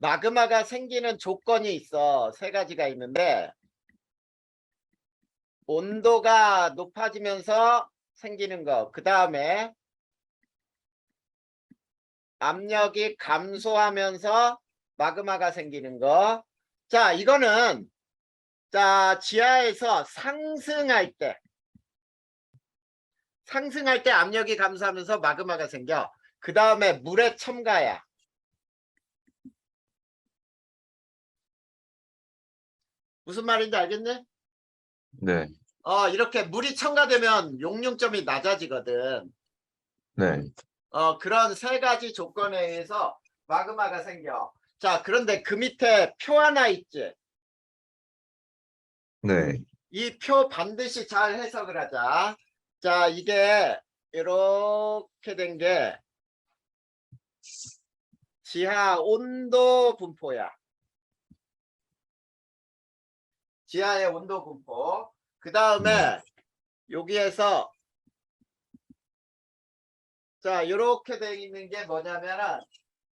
마그마가 생기는 조건이 있어. 세 가지가 있는데 온도가 높아지면서 생기는 거. 그 다음에 압력이 감소하면서 마그마가 생기는 거. 자, 이거는 자, 지하에서 상승할 때 압력이 감소하면서 마그마가 생겨. 그 다음에 물에 첨가야. 무슨 말인지 알겠네? 네. 이렇게 물이 첨가되면 용융점이 낮아지거든. 네. 그런 세 가지 조건에 의해서 마그마가 생겨. 자, 그런데 그 밑에 표 하나 있지? 네. 이 표 반드시 잘 해석을 하자. 자, 이게 이렇게 된 게 지하 온도 분포야. 지하의 온도 분포. 그 다음에 여기에서 자, 이렇게 돼 있는 게 뭐냐면은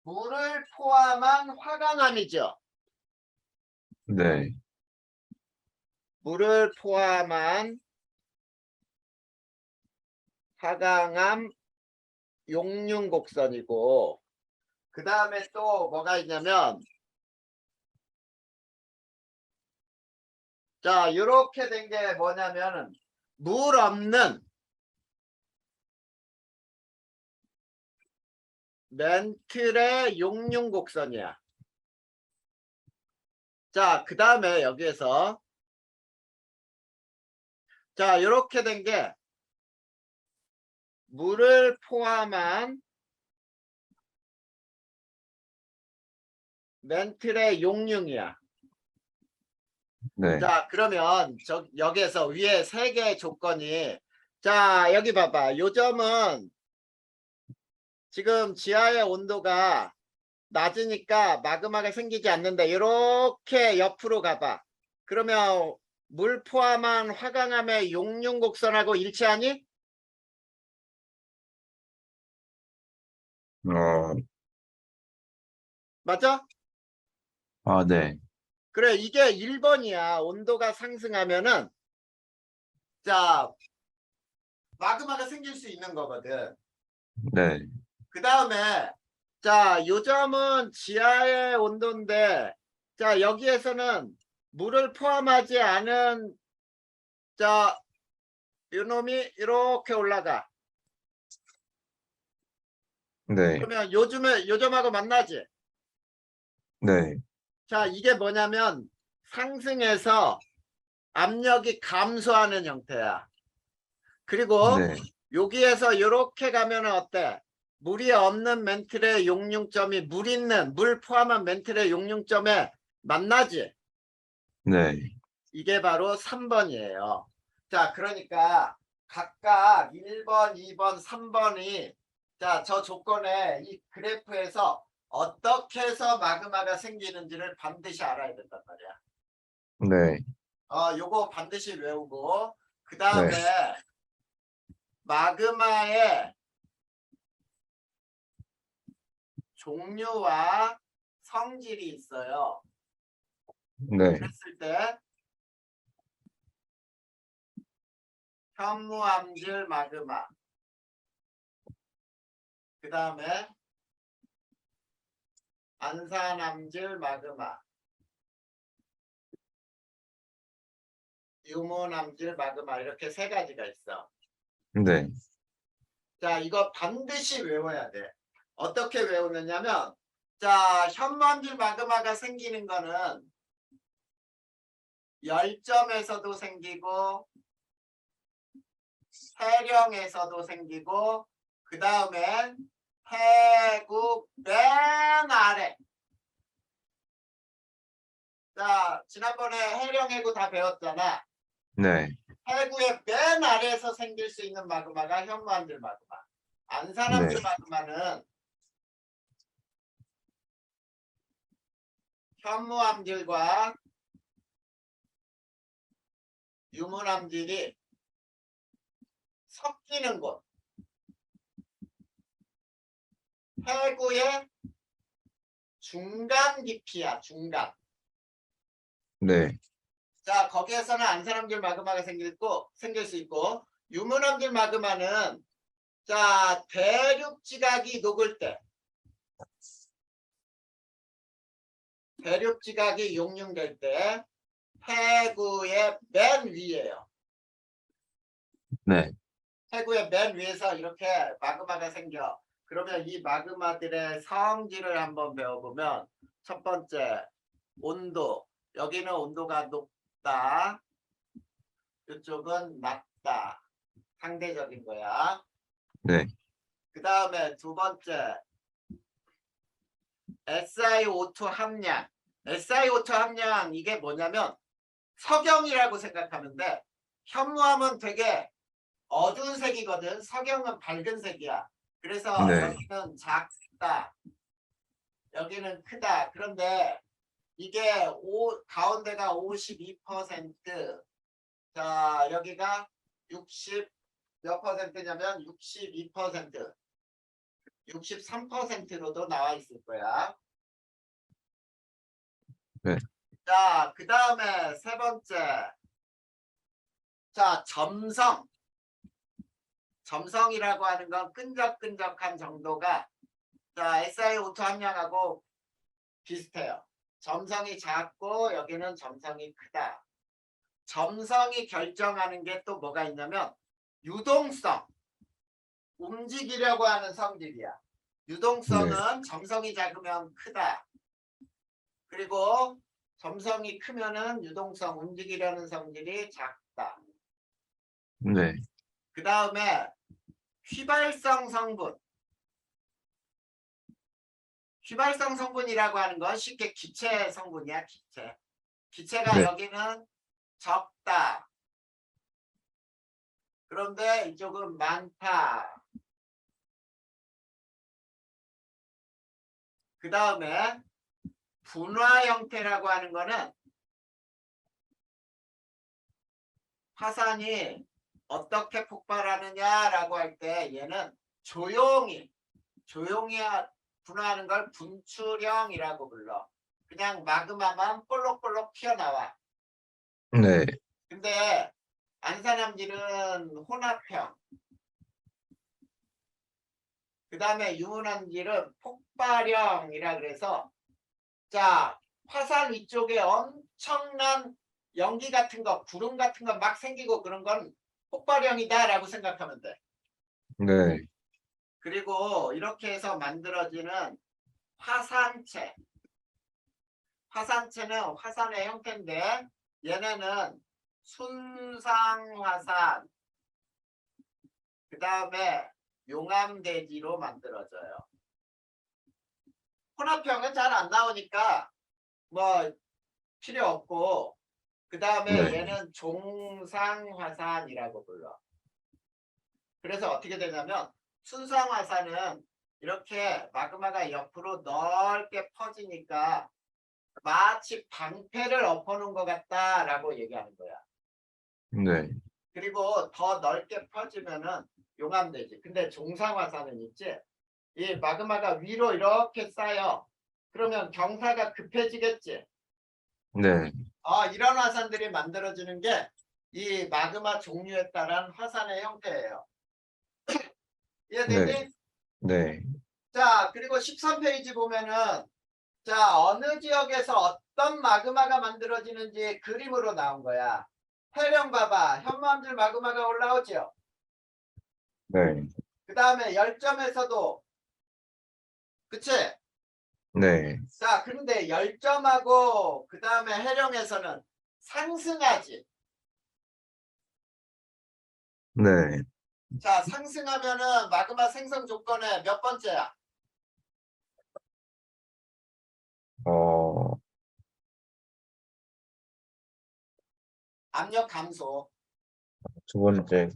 물을 포함한 화강암이죠. 네. 물을 포함한 화강암 용융곡선이고, 그 다음에 또 뭐가 있냐면, 자, 이렇게 된 게 뭐냐면은 물 없는 멘틀의 용융곡선이야. 자, 그 다음에 여기에서 자, 이렇게 된 게 물을 포함한 멘틀의 용융이야. 네. 자, 그러면 여기에서 위에 세 개의 조건이, 자, 여기 봐봐. 요 점은 지금 지하의 온도가 낮으니까 마그마가 생기지 않는데 이렇게 옆으로 가봐. 그러면 물 포함한 화강암의 용융곡선하고 일치하니? 어, 맞아? 네. 그래, 이게 1번이야. 온도가 상승하면은 자, 마그마가 생길 수 있는 거거든. 네. 그 다음에 자, 요 점은 지하의 온도인데 자, 여기에서는 물을 포함하지 않은 자, 요 놈이 이렇게 올라가. 네. 그러면 요 점하고 만나지? 네. 자, 이게 뭐냐면 상승해서 압력이 감소하는 형태야. 그리고 네. 여기에서 이렇게 가면 어때? 물이 없는 멘틀의 용융점이 물 포함한 멘틀의 용융점에 만나지? 네. 이게 바로 3번이에요. 자, 그러니까 각각 1번, 2번, 3번이 자, 저 조건에 이 그래프에서 어떻게 해서 마그마가 생기는지를 반드시 알아야 된단 말이야. 네. 요거 반드시 외우고 그 네. 다음에 마그마의 종류와 성질이 있어요. 네. 그랬을 때 현무암질 마그마, 그 다음에 안산암질 마그마, 유문암질 마그마 이렇게 세 가지가 있어. 네. 자, 이거 반드시 외워야 돼. 어떻게 외우느냐면 자, 현무암질 마그마가 생기는 거는 열점에서도 생기고 해령에서도 생기고 그 다음에 해국 맨 아래. 자, 지난번에 해령 해구 다 배웠잖아. 네. 해구의 맨 아래에서 생길 수 있는 마그마가 현무암질 마그마. 안산암질 네. 마그마는 현무암질과 유문암질이 섞이는 곳. 해구의 중간 깊이야, 중간. 네. 자, 거기에서는 안산암질 마그마가 생길 수 있고, 유문암질 마그마는 자, 대륙 지각이 녹을 때, 대륙 지각이 용융될 때 해구의 맨 위에요. 네. 해구의 맨 위에서 이렇게 마그마가 생겨. 그러면 이 마그마들의 성질을 한번 배워보면, 첫 번째 온도. 여기는 온도가 높다. 이쪽은 낮다. 상대적인 거야. 네. 그 다음에 두 번째 SiO2 함량. SiO2 함량 이게 뭐냐면 석영이라고 생각하면 돼. 현무암은 되게 어두운 색이거든. 석영은 밝은 색이야. 그래서 네. 여기는 작다. 여기는 크다. 그런데 이게 가운데가 52%. 자, 여기가 60 몇 퍼센트냐면 62%, 63%로도 나와 있을 거야. 네. 자, 그 다음에 세 번째. 자, 점성. 점성이라고 하는 건 끈적끈적한 정도가 자, SiO2 함량하고 비슷해요. 점성이 작고 여기는 점성이 크다. 점성이 결정하는 게 또 뭐가 있냐면 유동성. 움직이려고 하는 성질이야. 유동성은 점성이 작으면 크다. 그리고 점성이 크면은 유동성, 움직이려는 성질이 작다. 네. 그 다음에 휘발성 성분. 휘발성 성분이라고 하는 건 쉽게 기체 성분이야, 기체. 기체가 네. 여기는 적다. 그런데 이쪽은 많다. 그 다음에 분화 형태라고 하는 거는 화산이 어떻게 폭발하느냐라고 할 때 얘는 조용히 분화하는 걸 분출형이라고 불러. 그냥 마그마만 볼록볼록 튀어나와. 네. 근데 안산암질은 혼합형. 그 다음에 유문암질은 폭발형이라 그래서 자, 화산 위쪽에 엄청난 연기 같은 거, 구름 같은 거 막 생기고 그런 건 폭발형이다라고 생각하면 돼. 네. 그리고 이렇게 해서 만들어지는 화산체. 화산체는 화산의 형태인데 얘네는 순상화산, 그 다음에 용암대지로 만들어져요. 혼합형은 잘 안 나오니까 뭐 필요 없고, 그 다음에 네. 얘는 종상화산이라고 불러. 그래서 어떻게 되냐면 순상화산은 이렇게 마그마가 옆으로 넓게 퍼지니까 마치 방패를 엎어놓은 것 같다라고 얘기하는 거야. 네. 그리고 더 넓게 퍼지면은 용암되지. 근데 종상화산은 있지. 이 마그마가 위로 이렇게 쌓여. 그러면 경사가 급해지겠지. 네. 이런 화산들이 만들어지는 게 이 마그마 종류에 따른 화산의 형태예요. 이해되니? 네. 네. 자, 그리고 13페이지 보면은 자, 어느 지역에서 어떤 마그마가 만들어지는지 그림으로 나온 거야. 해령 봐봐. 현무암질 마그마가 올라오죠. 네. 그 다음에 열점에서도 그치? 네. 자, 그런데 열점하고 그 다음에 해령에서는 상승하지. 네. 자, 상승하면은 마그마 생성 조건의 몇 번째야? 어, 압력 감소. 두 번째.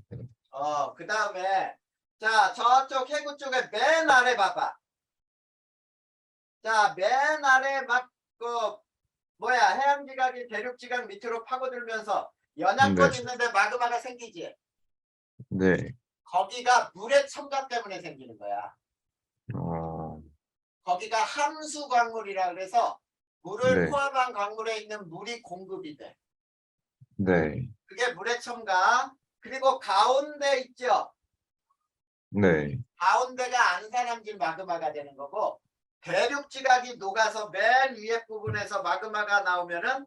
그 다음에 자, 저쪽 해구 쪽에 맨 아래 봐봐. 자, 맨 아래 막 뭐야, 해양지각이 대륙지각 밑으로 파고들면서 연약권 네. 있는데 마그마가 생기지. 네. 거기가 물의 첨가 때문에 생기는 거야. 어, 거기가 함수 광물이라 그래서 물을 네. 포함한 광물에 있는 물이 공급이 돼. 네. 그게 물의 첨가. 그리고 가운데 있죠. 네. 가운데가 안산함질 마그마가 되는 거고 대륙 지각이 녹아서 맨 위에 부분에서 마그마가 나오면은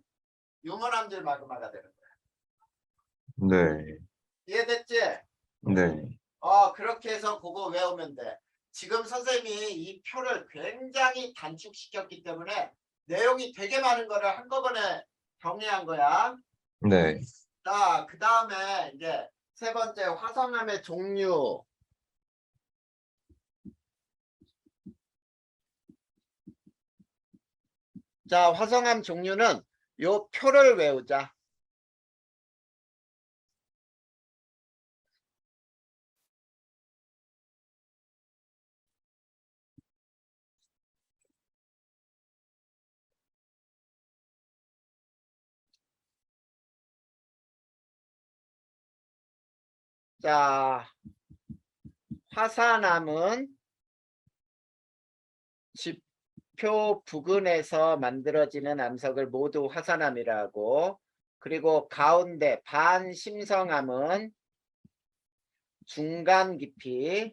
유문함질 마그마가 되는 거야. 네. 이해됐지? 네. 그렇게 해서 그거 외우면 돼. 지금 선생님이 이 표를 굉장히 단축시켰기 때문에 내용이 되게 많은 거를 한꺼번에 정리한 거야. 네. 자, 그 다음에 이제 세 번째 화성암의 종류. 자, 화성암 종류는 요 표를 외우자. 자, 화산암은 지표 부근에서 만들어지는 암석을 모두 화산암이라고, 그리고 가운데 반심성암은 중간 깊이,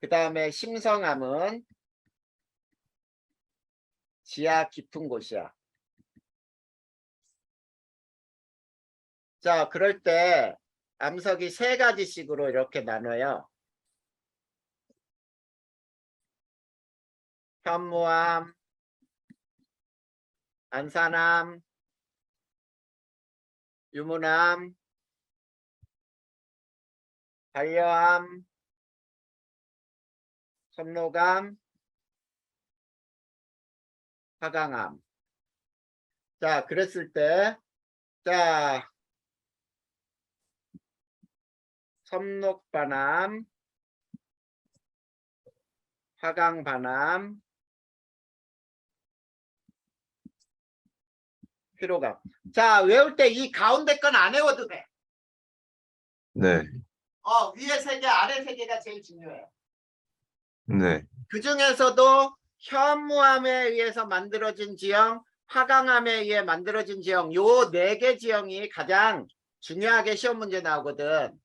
그 다음에 심성암은 지하 깊은 곳이야. 자, 그럴 때 암석이 세 가지씩으로 이렇게 나눠요. 현무암, 안산암, 유문암, 반려암, 선로암, 화강암. 자, 그랬을 때, 자, 섬록반암, 화강반암, 피로감. 자, 외울 때 이 가운데 건 안 외워도 돼. 네. 위에 세 개, 아래 세 개가 제일 중요해요. 네. 그 중에서도 현무암에 의해서 만들어진 지형, 화강암에 의해 만들어진 지형, 요 네 개 지형이 가장 중요하게 시험 문제 나오거든.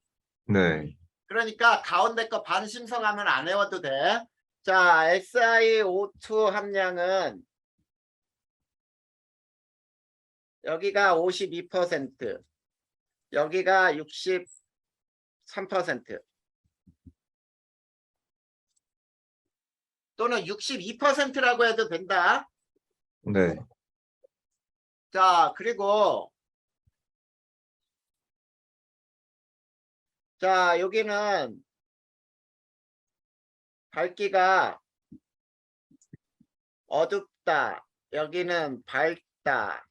네. 그러니까 가운데 거 반심성하면 안 외워도 돼. 자, SiO2 함량은 여기가 52%, 여기가 63%, 또는 62%라고 해도 된다. 네. 자, 그리고 자, 여기는 밝기가 어둡다, 여기는 밝다.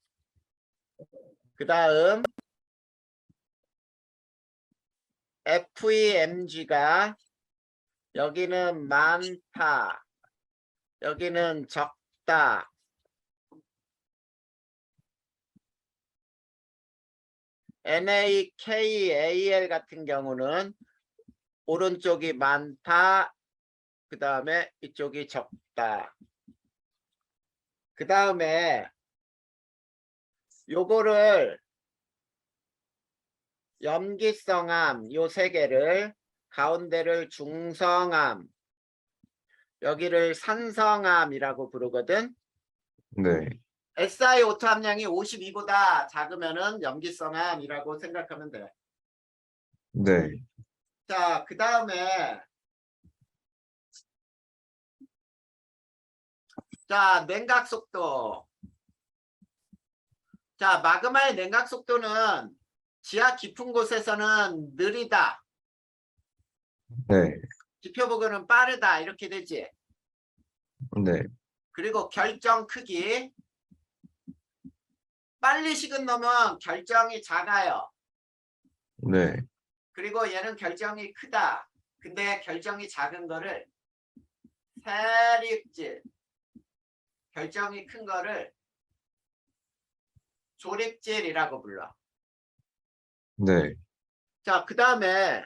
그 다음 FEMG가 여기는 많다, 여기는 적다. NaKAl 같은 경우는 오른쪽이 많다, 그 다음에 이쪽이 적다. 그 다음에 요거를 염기성암 요 세 개를, 가운데를 중성암, 여기를 산성암이라고 부르거든. 네. SiO2 함량이 52보다 작으면은 염기성암이라고 생각하면 돼. 네. 자, 그 다음에 자, 냉각 속도. 자, 마그마의 냉각 속도는 지하 깊은 곳에서는 느리다, 네. 지표 부근은 빠르다, 이렇게 되지. 네. 그리고 결정 크기. 빨리 식은 놈은 결정이 작아요. 네. 그리고 얘는 결정이 크다. 근데 결정이 작은 거를 세립질, 결정이 큰 거를 조립질이라고 불러. 네. 자, 그 다음에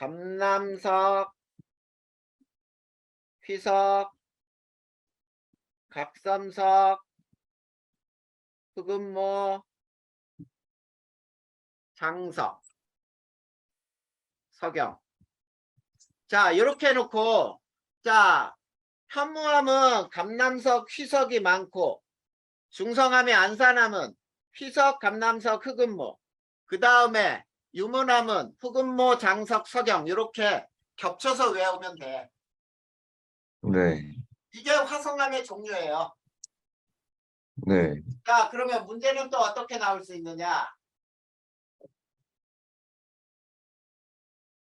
감남석, 휘석, 각섬석, 흑음모, 장석, 석영. 자, 이렇게 해놓고, 자, 현무암은 감남석, 휘석이 많고, 중성암의 안산암은 휘석, 감남석, 흑음모. 그 다음에 유문암은 흑음모, 장석, 석영. 이렇게 겹쳐서 외우면 돼. 네. 이게 화성암의 종류예요. 네. 자, 그러면 문제는 또 어떻게 나올 수 있느냐?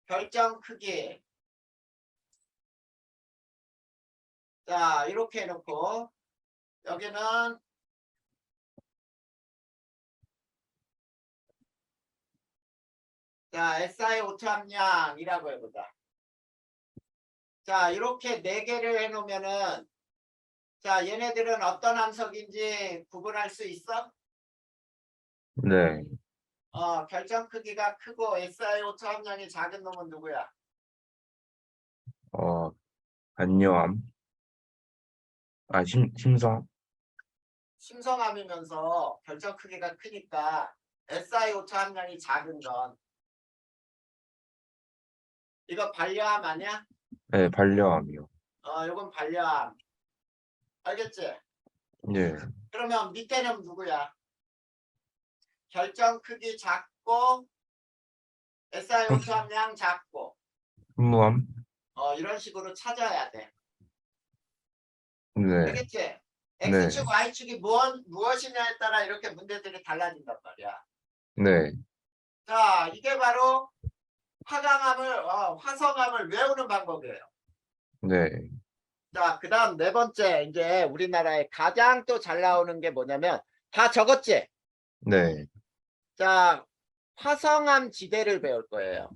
결정 크기. 자, 이렇게 해놓고 여기는 자, SiO2 함량이라고 해보자. 자, 이렇게 네 개를 해놓으면은 자, 얘네들은 어떤 함석인지 구분할 수 있어? 네. 결정 크기가 크고 SiO2 함량이 작은 놈은 누구야? 안녕함. 심성. 심성암이면서 결정 크기가 크니까 SiO2 함량이 작은 건 이거 반려암 아니야? 네, 반려함이요. 요건 반려암. 알겠지? 예. 그러면 밑에는 누구야? 결정 크기 작고 SiO2 함량 작고 현무암. 이런 식으로 찾아야 돼. 네. 알겠지? 네. X축, Y축이 무엇이냐에 따라 이렇게 문제들이 달라진단 말이야. 네. 자, 이게 바로 화성암을 외우는 방법이에요. 네. 자, 그 다음 네 번째, 이제 우리나라에 가장 또 잘 나오는 게 뭐냐면, 다 적었지? 네. 자, 화성암 지대를 배울 거예요.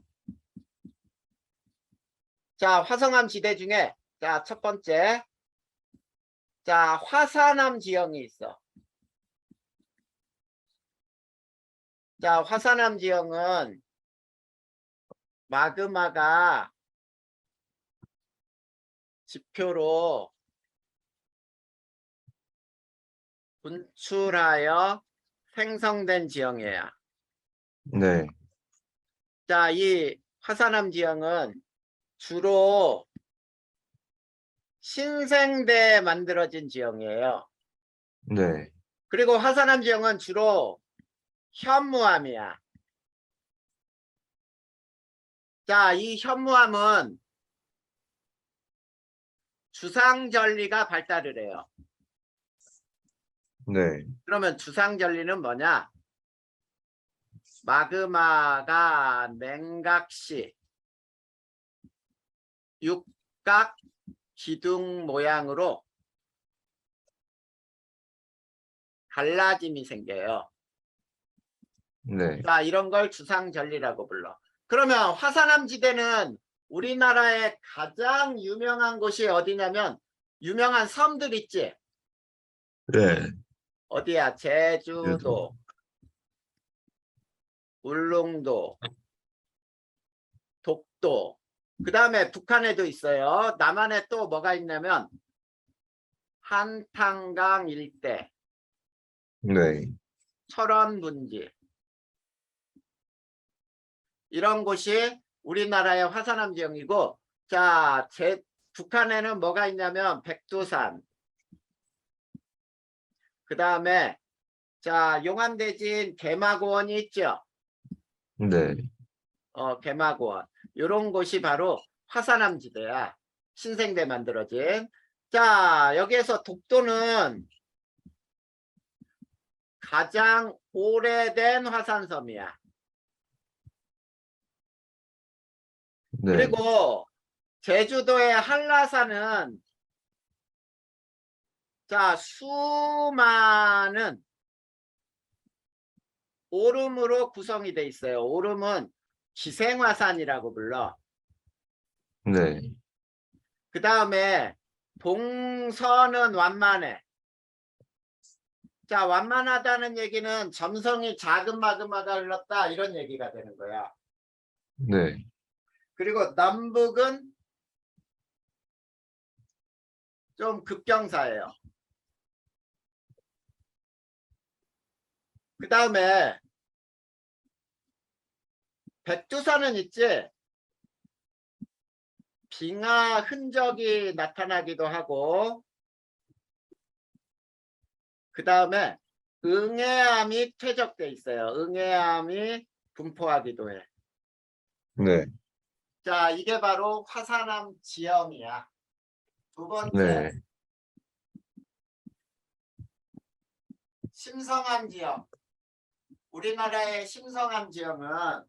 자, 화성암 지대 중에, 자, 첫 번째, 자, 화산암 지형이 있어. 자, 화산암 지형은 마그마가 지표로 분출하여 생성된 지형이에요. 네. 자, 이 화산암 지형은 주로 신생대에 만들어진 지형이에요. 네. 그리고 화산암 지형은 주로 현무암이야. 자, 이 현무암은 주상절리가 발달을 해요. 네. 그러면 주상절리는 뭐냐? 마그마가 냉각시 육각 기둥 모양으로 갈라짐이 생겨요. 네. 자, 이런 걸 주상절리라고 불러. 그러면 화산암 지대는 우리나라의 가장 유명한 곳이 어디냐면 유명한 섬들 있지? 네. 어디야? 제주도, 울릉도, 독도. 그 다음에 북한에도 있어요. 남한에 또 뭐가 있냐면 한탄강 일대, 네. 철원 분지. 이런 곳이 우리나라의 화산암 지형이고, 자, 북한에는 뭐가 있냐면 백두산. 그 다음에 자, 용암대진 개마고원이 있죠. 네. 개마고원. 이런 곳이 바로 화산암 지대야. 신생대 만들어진. 자, 여기에서 독도는 가장 오래된 화산섬이야. 네. 그리고 제주도의 한라산은 자, 수많은 오름으로 구성이 돼 있어요. 오름은 기생화산이라고 불러. 네. 그 다음에 동서는 완만해. 자, 완만하다는 얘기는 점성이 작은 마그마가 흘렀다 이런 얘기가 되는 거야. 네. 그리고 남북은 좀 급경사예요. 그 다음에 백두산은 있지, 빙하 흔적이 나타나기도 하고, 그 다음에 응해암이 퇴적돼 있어요. 응해암이 분포하기도 해. 네. 자, 이게 바로 화산암 지형이야. 두 번째, 네. 심성암 지형. 우리나라의 심성암 지형은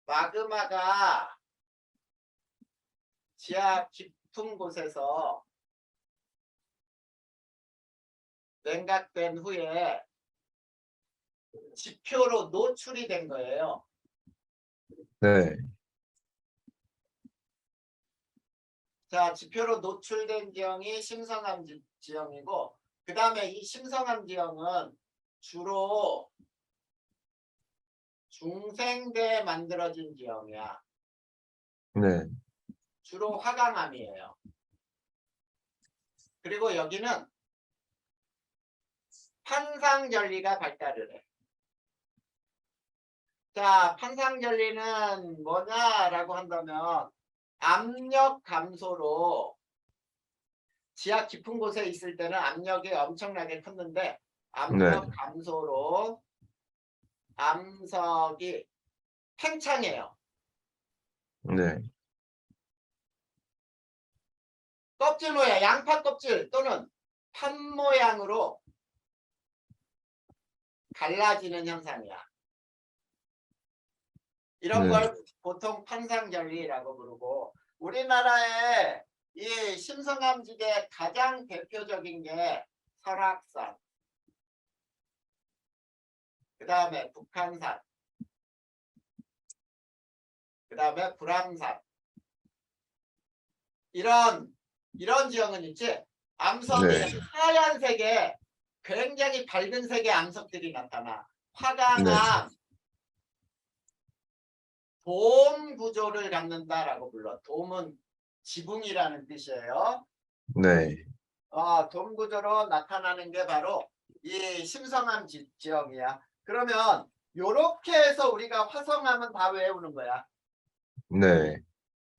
마그마가 지하 깊은 곳에서 냉각된 후에 지표로 노출이 된 거예요. 네. 자, 지표로 노출된 지형이 심성암 지형이고, 그 다음에 이 심성암 지형은 주로 중생대에 만들어진 지형이야. 네. 주로 화강암이에요. 그리고 여기는 판상전리가 발달을 해. 자, 판상전리는 뭐냐라고 한다면 압력 감소로, 지하 깊은 곳에 있을 때는 압력이 엄청나게 컸는데 압력 네. 감소로 암석이 팽창해요. 네. 껍질 모양, 양파 껍질 또는 판 모양으로 갈라지는 현상이야. 이런 네. 걸 보통 판상전리라고 부르고, 우리나라의 이 심성암지대 가장 대표적인 게 설악산, 그 다음에 북한산, 그 다음에 불암산. 이런 지형은 있지. 암석이 네. 하얀색에 굉장히 밝은 색의 암석들이 나타나. 화강암 네. 돔 구조를 갖는다라고 불러. 돔은 지붕이라는 뜻이에요. 네. 돔 구조로 나타나는 게 바로 이 심성암 지형이야. 그러면 요렇게 해서 우리가 화성암은 다 외우는 거야. 네.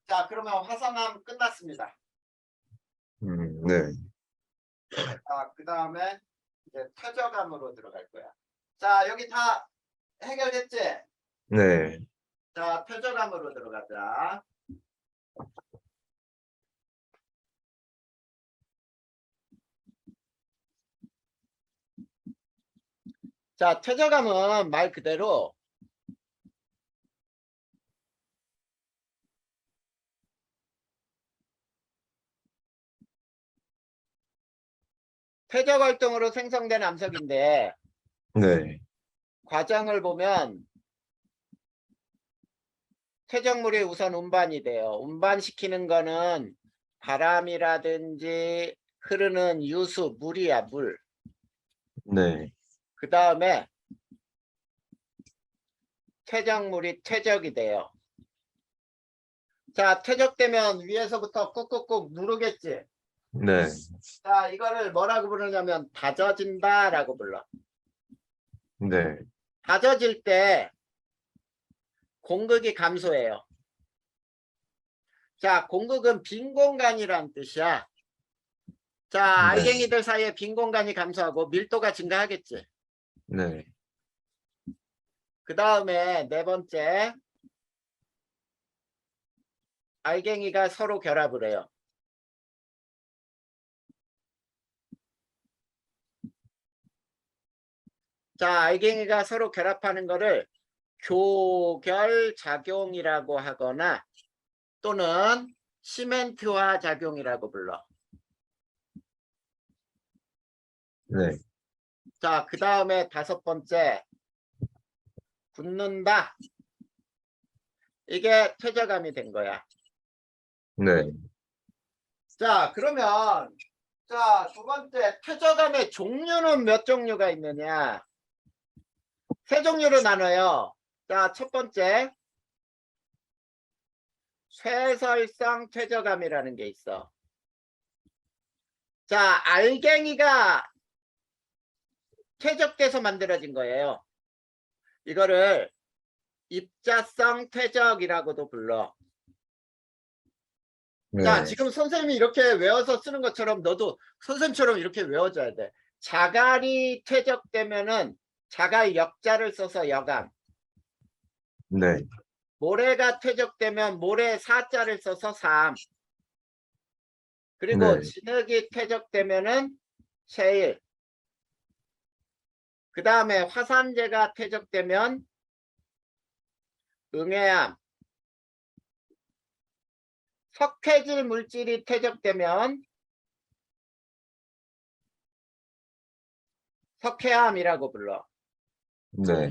자, 그러면 화성암 끝났습니다. 네. 자, 그 다음에 이제 퇴적암으로 들어갈 거야. 자, 여기 다 해결됐지? 네. 자, 퇴적암으로 들어가자. 자, 퇴적암은 말 그대로 퇴적 활동으로 생성된 암석인데, 네. 과정을 보면 퇴적물이 우선 운반이 돼요. 운반시키는 거는 바람이라든지 흐르는 유수, 물이야, 물. 네. 그 다음에 퇴적물이 퇴적이 돼요. 자, 퇴적되면 위에서부터 꾹꾹꾹 누르겠지. 네. 자, 이거를 뭐라고 부르냐면 다져진다라고 불러. 네. 다져질 때 공극이 감소해요. 자, 공극은 빈 공간이란 뜻이야. 자, 네. 알갱이들 사이에 빈 공간이 감소하고 밀도가 증가하겠지. 네. 그 다음에 네 번째, 알갱이가 서로 결합을 해요. 자, 알갱이가 서로 결합하는 거를 교결작용이라고 하거나 또는 시멘트화 작용이라고 불러. 네. 자, 그 다음에 다섯 번째, 굳는다. 이게 퇴적암이 된 거야. 네. 자, 그러면 자, 두 번째, 퇴적암의 종류는 몇 종류가 있느냐? 세 종류로 나눠요. 자, 첫 번째, 쇠설성 퇴적암이라는 게 있어. 자, 알갱이가 퇴적돼서 만들어진 거예요. 이거를 입자성 퇴적이라고도 불러. 자, 네. 지금 선생님이 이렇게 외워서 쓰는 것처럼 너도 선생님처럼 이렇게 외워줘야 돼. 자갈이 퇴적되면은 자갈 역자를 써서 여감. 네. 모래가 퇴적되면 모래 사자를 써서 삼. 그리고 네. 진흙이 퇴적되면은 셰일. 그 다음에 화산재가 퇴적되면 응해암. 석회질 물질이 퇴적되면 석회암이라고 불러. 네.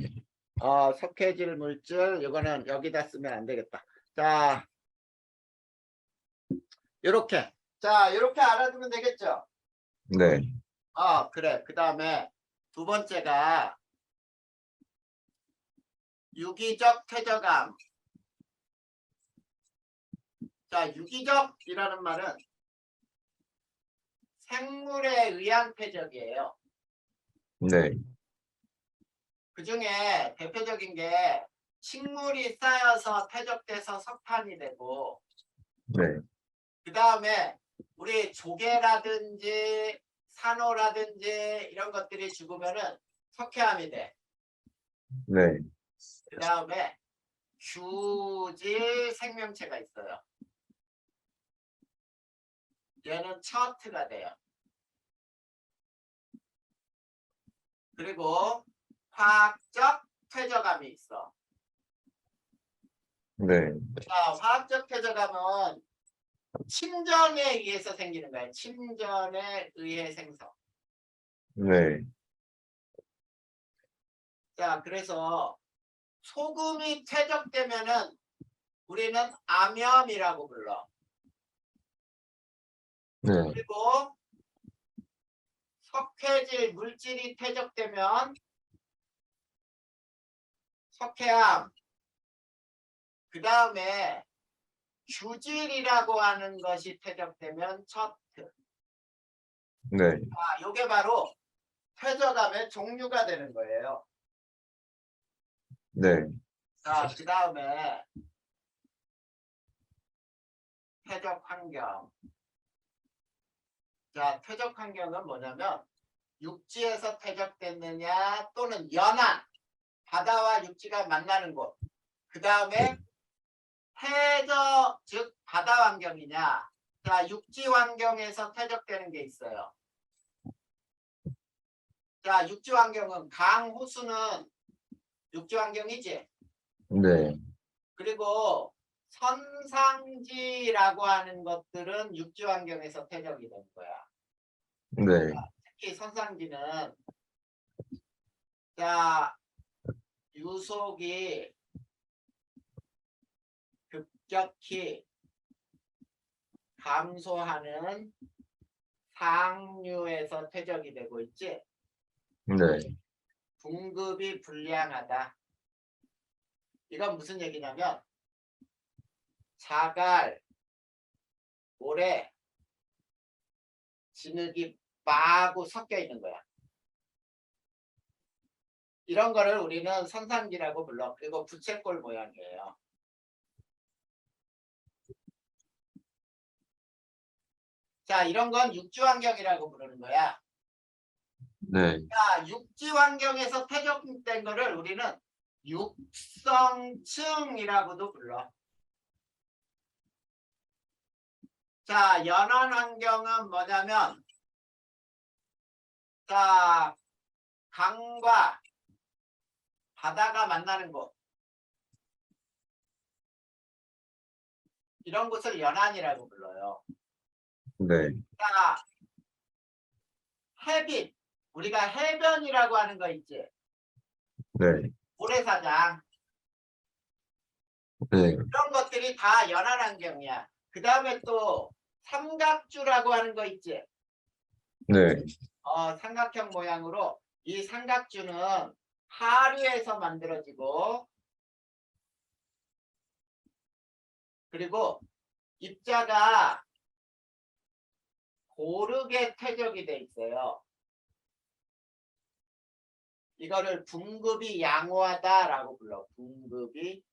석회질 물질, 이거는 여기다 쓰면 안 되겠다. 자, 요렇게. 자, 요렇게 알아두면 되겠죠? 네. 그래. 그 다음에 두 번째가 유기적 퇴적암. 자, 유기적이라는 말은 생물에 의한 퇴적이에요. 네. 그 중에 대표적인 게 식물이 쌓여서 퇴적돼서 석탄이 되고, 네. 그 다음에 우리 조개라든지 산호라든지 이런 것들이 죽으면은 석회암이 돼. 네. 그 다음에 규질 생명체가 있어요. 얘는 처트가 돼요. 그리고 화학적 퇴적암이 있어. 네. 자, 화학적 퇴적암은 침전에 의해서 생기는 거예요. 침전에 의해 생성. 네. 자, 그래서 소금이 퇴적되면은 우리는 암염이라고 불러. 네. 그리고 석회질 물질이 퇴적되면 석회암. 그 다음에 규질이라고 하는 것이 퇴적되면 처트. 네. 요게 바로 퇴적암의 종류가 되는 거예요. 네. 자, 그 다음에 퇴적 환경. 자, 퇴적 환경은 뭐냐면 육지에서 퇴적됐느냐 또는 연안, 바다와 육지가 만나는 곳. 그 다음에 해저, 즉 바다 환경이냐. 자, 육지 환경에서 퇴적되는 게 있어요. 자, 육지 환경은 강, 호수는 육지 환경이지. 네. 그리고 선상지라고 하는 것들은 육지 환경에서 퇴적이 되는 거야. 네. 특히 선상지는 자, 유속이 급격히 감소하는 상류에서 퇴적이 되고 있지. 네. 공급이 불량하다. 이건 무슨 얘기냐면 자갈, 모래, 진흙이 마구 섞여 있는 거야. 이런 거를 우리는 선상지라고 불러. 그리고 부채꼴 모양이에요. 자, 이런 건 육지 환경이라고 부르는 거야. 네. 자, 육지 환경에서 퇴적된 거를 우리는 육성층이라고도 불러. 자, 연안 환경은 뭐냐면 자, 강과 바다가 만나는 곳. 이런 곳을 연안이라고 불러요. 네. 자, 해빛. 우리가 해변이라고 하는 거 있지. 네. 모래사장. 네. 이런 것들이 다 연안 환경이야. 그 다음에 또 삼각주라고 하는 거 있지. 네. 삼각형 모양으로 이 삼각주는 하류에서 만들어지고 그리고 입자가 고르게 퇴적이 돼 있어요. 이거를 분급이 양호하다라고 불러. 분급이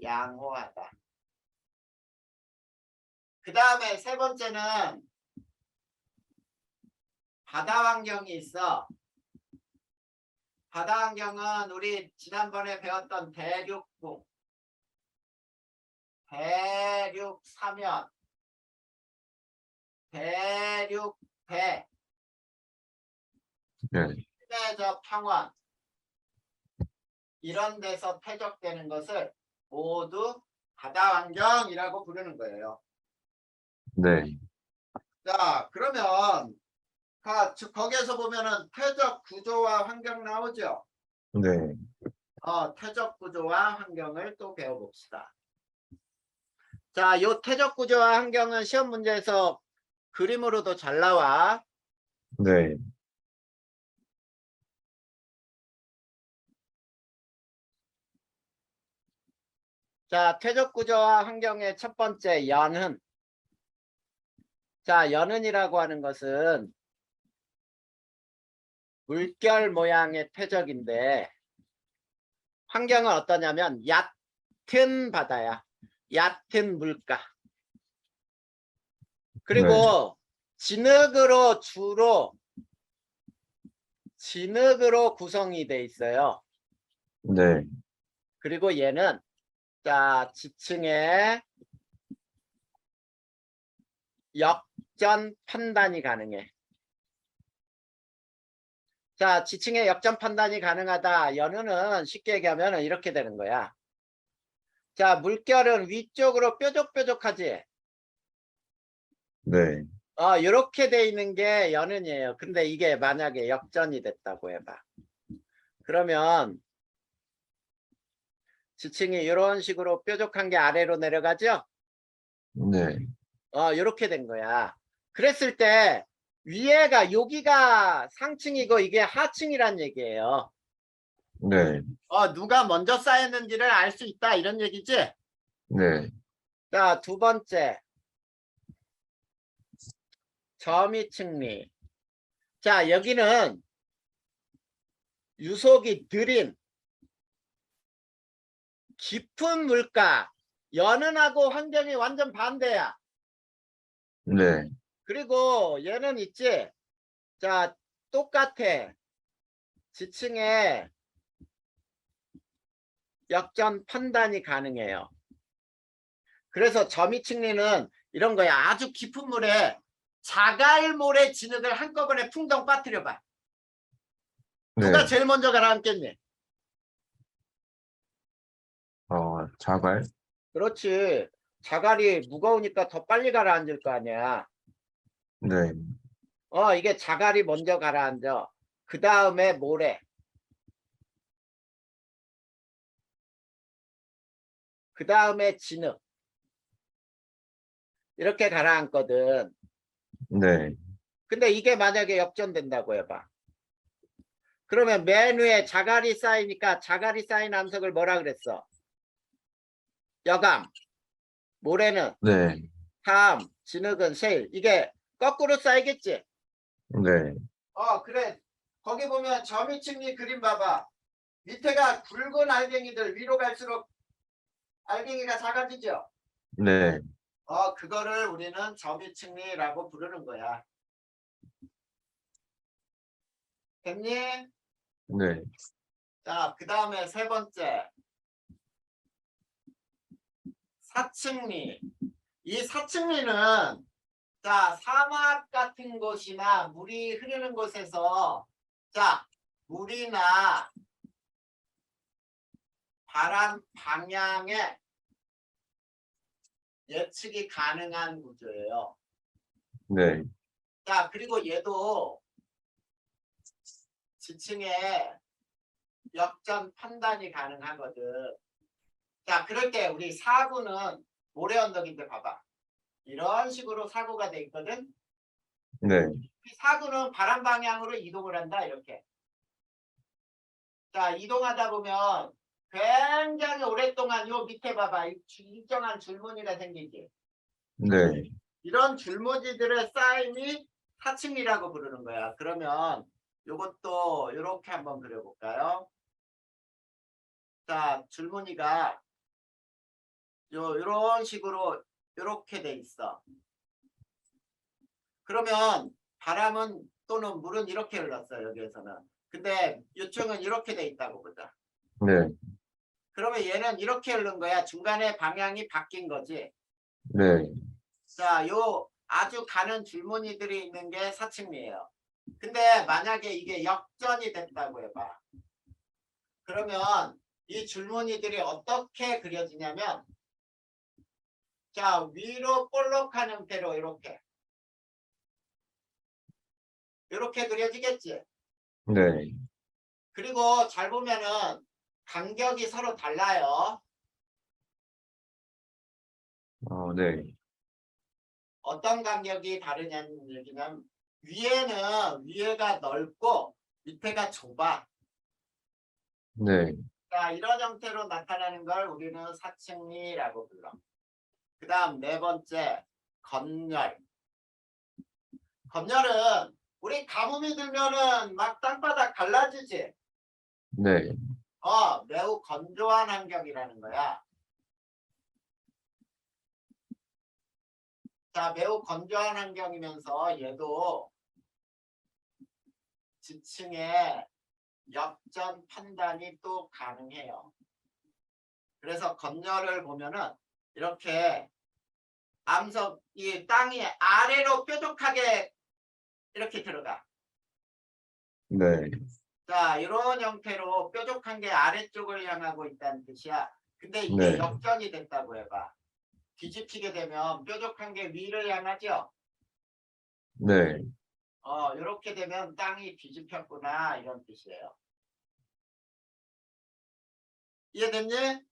양호하다. 그 다음에 세 번째는 바다 환경이 있어. 바다 환경은 우리 지난번에 배웠던 대륙붕, 대륙 사면, 대륙배, 네. 시대적 평원 이런 데서 퇴적되는 것을 모두 바다 환경이라고 부르는 거예요. 네. 자, 그러면 거기에서 보면은 퇴적 구조와 환경 나오죠. 네. 퇴적 구조와 환경을 또 배워봅시다. 자, 요 퇴적 구조와 환경은 시험 문제에서 그림으로도 잘 나와. 네. 자, 퇴적 구조와 환경의 첫 번째 연흔. 자, 연흔이라고 하는 것은 물결 모양의 퇴적인데 환경은 어떠냐면 얕은 바다야. 얕은 물가. 그리고 진흙으로 주로 진흙으로 구성이 돼 있어요. 네. 그리고 얘는 자, 지층에 역전 판단이 가능해. 자, 지층에 역전 판단이 가능하다. 연우는 쉽게 얘기하면 이렇게 되는 거야. 자, 물결은 위쪽으로 뾰족뾰족하지. 네. 이렇게 돼 있는 게 연은이에요. 근데 이게 만약에 역전이 됐다고 해봐. 그러면 지층이 이런 식으로 뾰족한 게 아래로 내려가죠? 네. 이렇게 된 거야. 그랬을 때 위에가 여기가 상층이고 이게 하층이란 얘기예요. 네. 누가 먼저 쌓였는지를 알 수 있다 이런 얘기지? 네. 자, 두 번째 점이층리. 자, 여기는 유속이 느린 깊은 물가. 연은하고 환경이 완전 반대야. 네. 그리고 얘는 있지. 자, 똑같아. 지층에 역전 판단이 가능해요. 그래서 점이층리는 이런 거야. 아주 깊은 물에 자갈모래 진흙을 한꺼번에 풍덩 빠뜨려봐. 누가 네. 제일 먼저 가라앉겠니? 자갈? 그렇지. 자갈이 무거우니까 더 빨리 가라앉을 거 아니야. 네. 이게 자갈이 먼저 가라앉아. 그 다음에 모래. 그 다음에 진흙. 이렇게 가라앉거든. 네. 근데 이게 만약에 역전된다고 해봐. 그러면 맨 위에 자갈이 쌓이니까 자갈이 쌓인 암석을 뭐라 그랬어? 여감. 모래는 네. 삼, 진흙은 실. 이게 거꾸로 쌓이겠지? 네. 그래. 거기 보면 점이층리 그림 봐봐. 밑에가 굵은 알갱이들 위로 갈수록 알갱이가 작아지죠? 네. 그거를 우리는 점이층리라고 부르는 거야. 됐니? 네. 자, 그 다음에 세 번째. 사층리. 이 사층리는 자, 사막 같은 곳이나 물이 흐르는 곳에서 자, 물이나 바람 방향에 예측이 가능한 구조예요. 네. 자, 그리고 얘도 지층에 역전 판단이 가능하거든. 자, 그럴 때 우리 사구는 모래 언덕인데 봐봐. 이런 식으로 사구가 돼 있거든. 네. 이 사구는 바람 방향으로 이동을 한다. 이렇게. 자, 이동하다 보면 굉장히 오랫동안 요 밑에 봐봐. 일정한 줄무늬가 생기지. 네. 이런 줄무늬들의 쌓임이 사층리라고 부르는 거야. 그러면 요것도 이렇게 한번 그려볼까요? 자, 줄무늬가 요런 식으로 이렇게 돼 있어. 그러면 바람은 또는 물은 이렇게 흘렀어요. 여기에서는. 근데 요청은 이렇게 돼 있다고 보자. 네. 그러면 얘는 이렇게 흐른 거야. 중간에 방향이 바뀐 거지. 네. 자, 요 아주 가는 줄무늬들이 있는 게 사층리예요. 근데 만약에 이게 역전이 됐다고 해봐. 그러면 이 줄무늬들이 어떻게 그려지냐면, 자, 위로 볼록한 형태로 이렇게 그려지겠지. 네. 그리고 잘 보면은 간격이 서로 달라요. 네. 어떤 간격이 다르냐는 얘기는, 위에는 위에가 넓고 밑에가 좁아. 네. 자, 이런 형태로 나타나는 걸 우리는 사층리라고 불러. 그 다음 네 번째, 건열. 건열은 우리 가뭄이 들면은 막 땅바닥 갈라지지. 네. 매우 건조한 환경이라는 거야. 자, 매우 건조한 환경이면서 얘도 지층의 역전 판단이 또 가능해요. 그래서 건열을 보면은 이렇게 암석, 이 땅이 아래로 뾰족하게 이렇게 들어가. 네. 자, 이런 형태로 뾰족한 게 아래쪽을 향하고 있다는 뜻이야. 근데 이게 네. 역전이 됐다고 해봐. 뒤집히게 되면 뾰족한 게 위를 향하죠. 네. 이렇게 되면 땅이 뒤집혔구나 이런 뜻이에요. 이해됐니?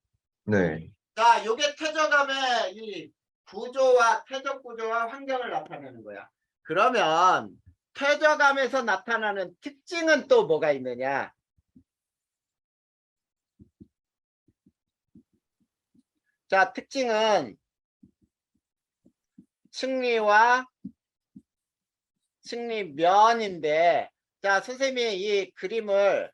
네. 자, 요게 퇴적암의 이 구조와 퇴적 구조와 환경을 나타내는 거야. 그러면 퇴적암에서 나타나는 특징은 또 뭐가 있느냐? 자, 특징은 층리와 층리면인데, 자, 선생님이 이 그림을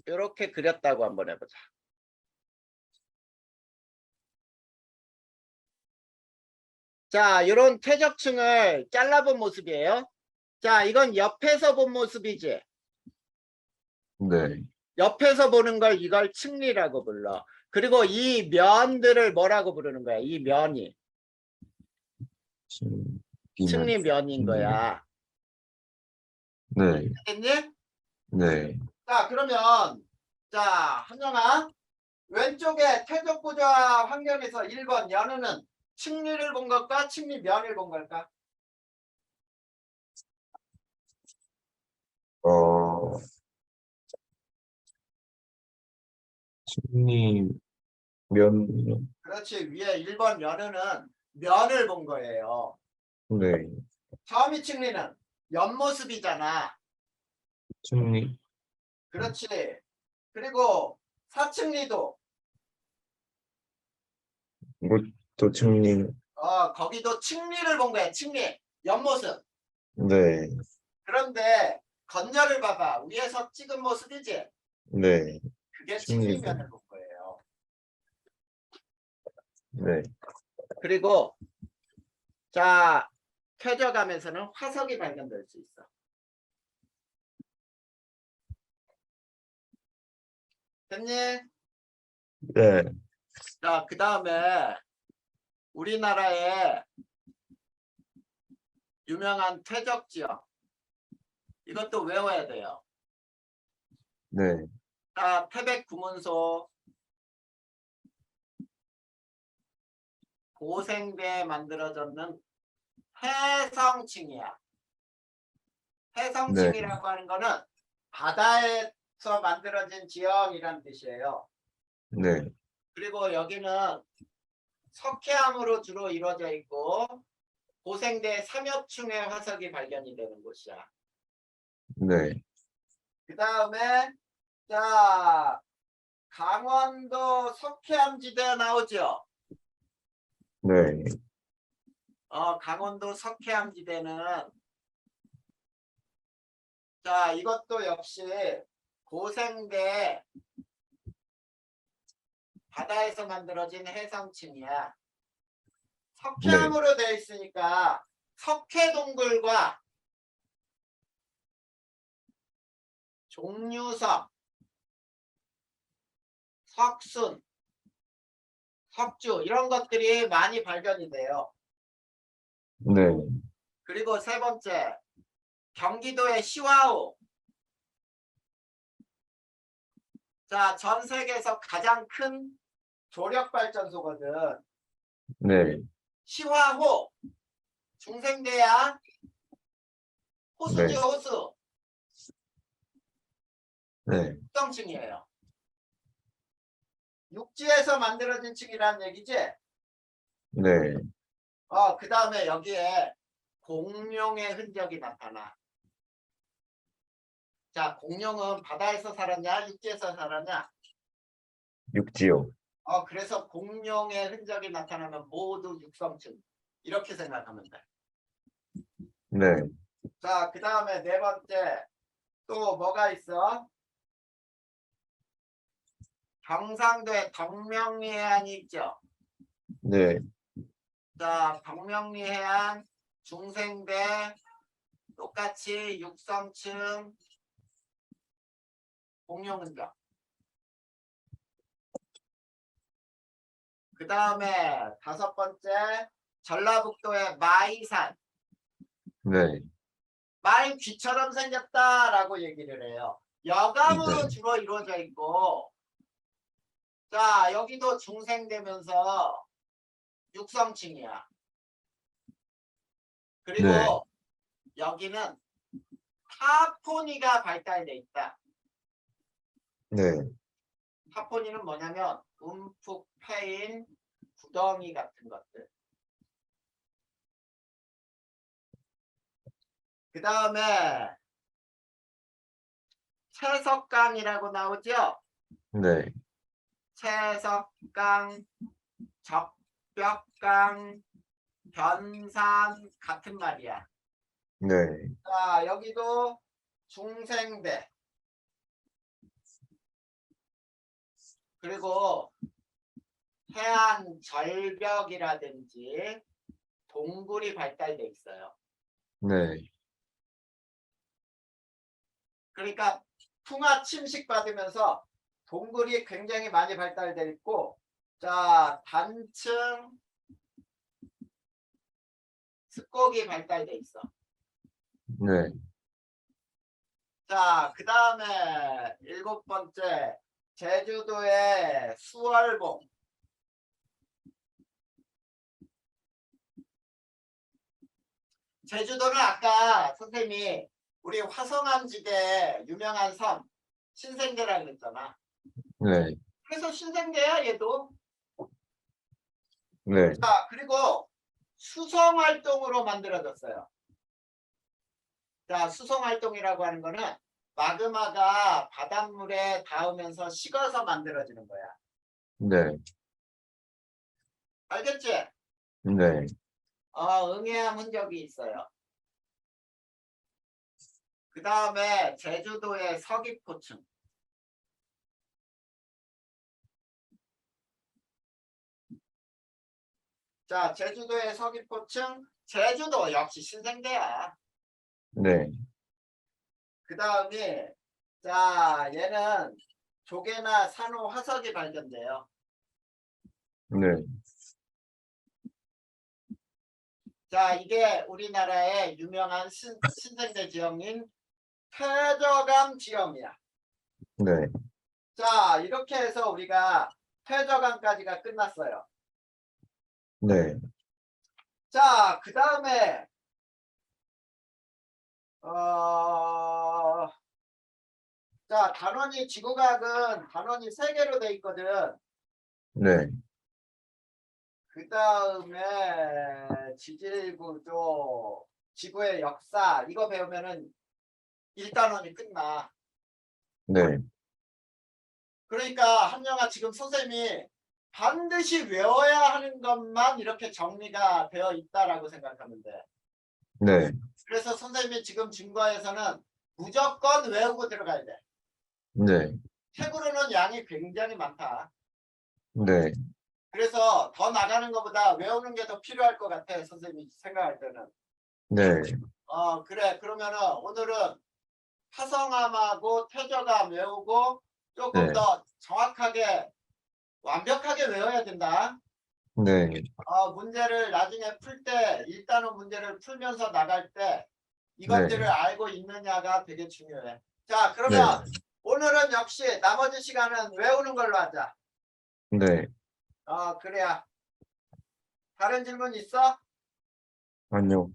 이렇게 그렸다고 한번 해보자. 자, 이런 퇴적층을 잘라본 모습이에요. 자, 이건 옆에서 본 모습이지. 네. 옆에서 보는 걸 이걸 층리라고 불러. 그리고 이 면들을 뭐라고 부르는 거야? 이 면이 층리면인 거야. 네. 알겠니? 네. 자, 그러면 자, 한영아, 왼쪽에 퇴적 구조와 환경에서 1번 연우는 층리를 본 걸까? 층리면을 본 걸까? 어, 승리 면, 그렇지. 위에 1번 연우는 면을 본 거예요. 네. 처음이 층리는 옆모습이잖아. 승리, 그렇지. 그리고 사층리도 이것도 승리, 거기도 층리를 본 거야. 층리 옆모습. 네. 그런데 건열을 봐봐. 위에서 찍은 모습이지. 네. 그게 층리도. 층리면을 본 거예요. 네. 그리고 자, 퇴적암에서는 화석이 발견될 수 있어. 됐니? 네. 자, 그 다음에 우리나라의 유명한 퇴적 지역. 이것도 외워야 돼요. 네. 자, 태백 구문소 고생대에 만들어졌는 해성층이야. 해성층이라고 하는 거는 바다에서 만들어진 지형이란 뜻이에요. 네. 그리고 여기는 석회암으로 주로 이루어져 있고 고생대 3여층의 화석이 발견이 되는 곳이야. 네. 그 다음에 자 강원도 석회암지대 나오죠. 네. 강원도 석회암지대는 자 이것도 역시 고생대 바다에서 만들어진 해성층이야. 석회암으로 되어 있으니까 석회동굴과 종류석, 석순, 석주 이런 것들이 많이 발견이 돼요. 네. 그리고 세 번째, 경기도의 시화호. 자, 전 세계에서 가장 큰 조력발전소거든. 네. 시화호. 중생대야. 호수지, 네. 호수. 네. 특성층이에요. 육지에서 만들어진 층이라는 얘기지? 네. 그 다음에 여기에 공룡의 흔적이 나타나. 자, 공룡은 바다에서 살았냐, 육지에서 살았냐? 육지요. 그래서 공룡의 흔적이 나타나면 모두 육성층. 이렇게 생각하면 돼. 네. 자, 그 다음에 네 번째. 또 뭐가 있어? 경상도에 덕명리 해안이 있죠. 네. 자, 덕명리 해안, 중생대, 똑같이 육성층, 공룡 흔적. 그 다음에 다섯 번째, 전라북도의 마이산. 네. 말 귀처럼 생겼다라고 얘기를 해요. 여감으로 네. 주로 이루어져 있고, 자 여기도 중생되면서 육성층이야. 네. 그리고 여기는 타포니가 발달돼 있다. 네. 타포니는 뭐냐면 움푹 패인 구덩이 같은 것들. 그 다음에 채석강이라고 나오죠. 네. 채석강, 적벽강, 변산 같은 말이야. 네. 자 여기도 중생대. 그리고 해안 절벽이라든지 동굴이 발달돼 있어요. 네. 그러니까 풍화 침식 받으면서 동굴이 굉장히 많이 발달돼 있고, 자 단층 습곡이 발달돼 있어. 네. 자 그 다음에 일곱 번째, 제주도의 수월봉. 제주도는 아까 선생님이 우리 화성암지대 유명한 섬 신생대라 그랬잖아. 네. 그래서 신생대야 얘도. 네. 자 그리고 수성활동으로 만들어졌어요. 자 수성활동이라고 하는 거는 마그마가 바닷물에 닿으면서 식어서 만들어지는 거야. 네. 알겠지? 네. 응해암 흔적이 있어요. 그 다음에 제주도의 서귀포층. 자 제주도의 서귀포층, 제주도 역시 신생대야. 네. 그 다음에 자 얘는 조개나 산호 화석이 발견돼요. 네. 자 이게 우리나라의 유명한 신생대 지형인 퇴저강 지형이야. 네. 자 이렇게 해서 우리가 퇴저강까지가 끝났어요. 네. 자 그 다음에 자 단원이 지구과학은 단원이 3개로 돼 있거든. 네. 그 다음에 지질구조, 지구의 역사 이거 배우면은 1단원이 끝나. 네. 그러니까 한영아, 지금 선생님이 반드시 외워야 하는 것만 이렇게 정리가 되어 있다라고 생각하면 돼. 네. 그래서 선생님이 지금 준 거에서는 무조건 외우고 들어가야 돼. 네. 책으로는 양이 굉장히 많다. 네. 그래서 더 나가는 것보다 외우는 게 더 필요할 것 같아, 선생님이 생각할 때는. 네. 그래. 그러면은 오늘은 화성암하고 퇴적암 외우고 조금 네. 더 정확하게 완벽하게 외워야 된다. 네. 문제를 나중에 풀 때 일단은 문제를 풀면서 나갈 때 이것들을 네. 알고 있느냐가 되게 중요해. 자, 네. 그러면 오늘은 역시 나머지 시간은 외우는 걸로 하자. 네. 그래야. 다른 질문 있어? 아니요.